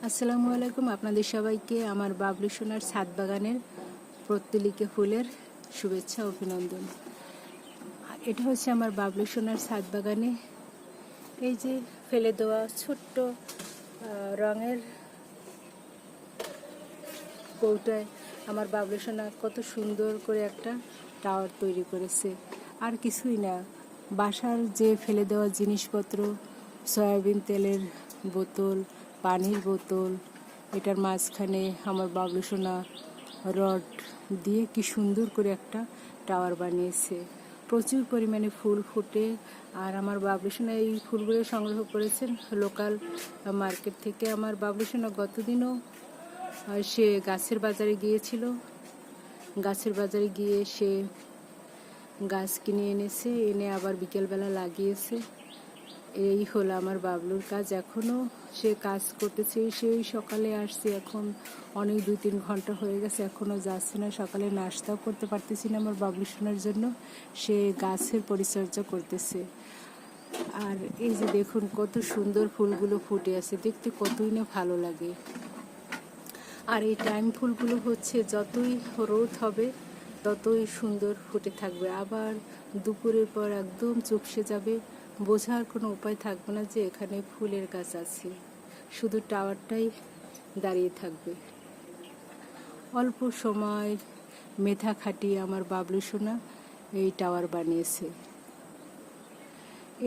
আসসালামু আলাইকুম। আপনাদের সবাইকে আমার বাবলু সোনার ছাদ বাগানের পত্তলিকা ফুলের শুভেচ্ছা অভিনন্দন। এটা হচ্ছে আমার বাবলু সোনার ছাদ বাগানে এই যে ফেলে দেওয়া ছোট্ট রঙের কৌটায় আমার বাবলু সোনা কত সুন্দর করে একটা টাওয়ার তৈরি করেছে। আর কিছুই না, বাসার যে ফেলে দেওয়া জিনিসপত্র, সয়াবিন তেলের বোতল, পানির বোতল, এটার মাঝখানে আমার বাবলু সোনা রড দিয়ে কি সুন্দর করে একটা টাওয়ার বানিয়েছে। প্রচুর পরিমাণে ফুল ফোটে। আর আমার বাবলু সোনা এই ফুলগুলো সংগ্রহ করেছেন লোকাল মার্কেট থেকে। আমার বাবলু সোনা গতদিনও সে গাছের বাজারে গিয়েছিল। গাছের বাজারে গিয়ে সে গাছ কিনে এনেছে, এনে আবার বিকেলবেলা লাগিয়েছে। এই হলো আমার বাবলুর কাজ। এখনও সে কাজ করতেছে। সেই সকালে আসছে, এখন অনেক 2-3 ঘন্টা হয়ে গেছে, এখনও যাচ্ছে না। সকালে নাস্তাও করতে পারতেছি না আমার বাবলু সোনার জন্য, সে গাছের পরিচর্যা করতেছে। আর এই যে দেখুন কত সুন্দর ফুলগুলো ফুটে আছে, দেখতে কতই না ভালো লাগে। আর এই টাইম ফুলগুলো হচ্ছে যতই রোদ হবে ততই সুন্দর ফুটে থাকবে, আবার দুপুরের পর একদম চুপসে যাবে, বোঝার কোনো উপায় থাকবে না যে এখানে ফুলের গাছ আছে, শুধু টাওয়ারটাই দাঁড়িয়ে থাকবে। অল্প সময় মেধা খাটিয়ে আমার বাবলু সোনা এই টাওয়ার বানিয়েছে।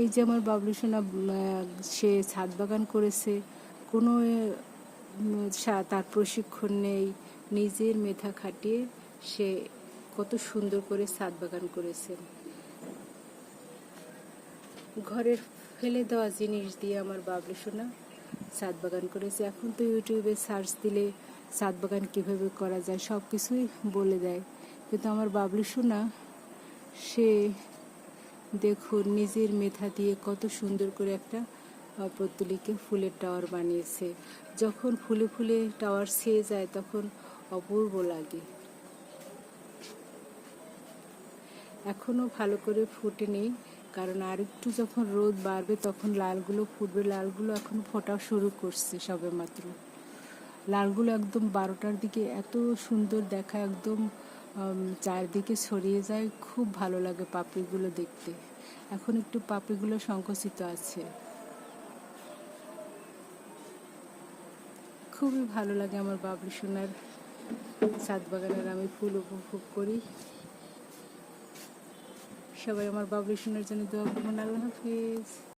এই যে আমার বাবলু সোনা সে ছাদ বাগান করেছে, কোনো তার প্রশিক্ষণ নেই, নিজের মেধা খাটিয়ে সে কত সুন্দর করে ছাদ বাগান করেছেন। ঘরের ফেলে দেওয়া জিনিস দিয়ে আমার বাবলু সোনা ছাদ বাগান করেছে। এখন তো ইউটিউবে সার্চ দিলে ছাদ বাগান কীভাবে করা যায় সব কিছুই বলে দেয়, কিন্তু আমার বাবলু সোনা সে দেখুন নিজের মেধা দিয়ে কত সুন্দর করে একটা পত্তলিকা ফুলের টাওয়ার বানিয়েছে। যখন ফুলে ফুলে টাওয়ার ছেয়ে যায় তখন অপূর্ব লাগে। এখনও ভালো করে ফুটেনি, কারণ আর একটু যখন রোদ বাড়বে তখন লালগুলো ফুটবে। লালগুলো এখন ফোটা শুরু করছে সবে মাত্র। লালগুলো একদম 12টার দিকে এত সুন্দর দেখা, একদম চারদিকে ছড়িয়ে যায়, খুব ভালো লাগে পাপড়িগুলো দেখতে। এখন একটু পাপড়িগুলো সংকুচিত আছে। খুবই ভালো লাগে আমার বাবলু সোনার ছাদ বাগানের আমি ফুল উপভোগ করি। সবাই আমার বাবলু সোনার জন্য দোয়া করবেন। আল্লাহ হাফিজ।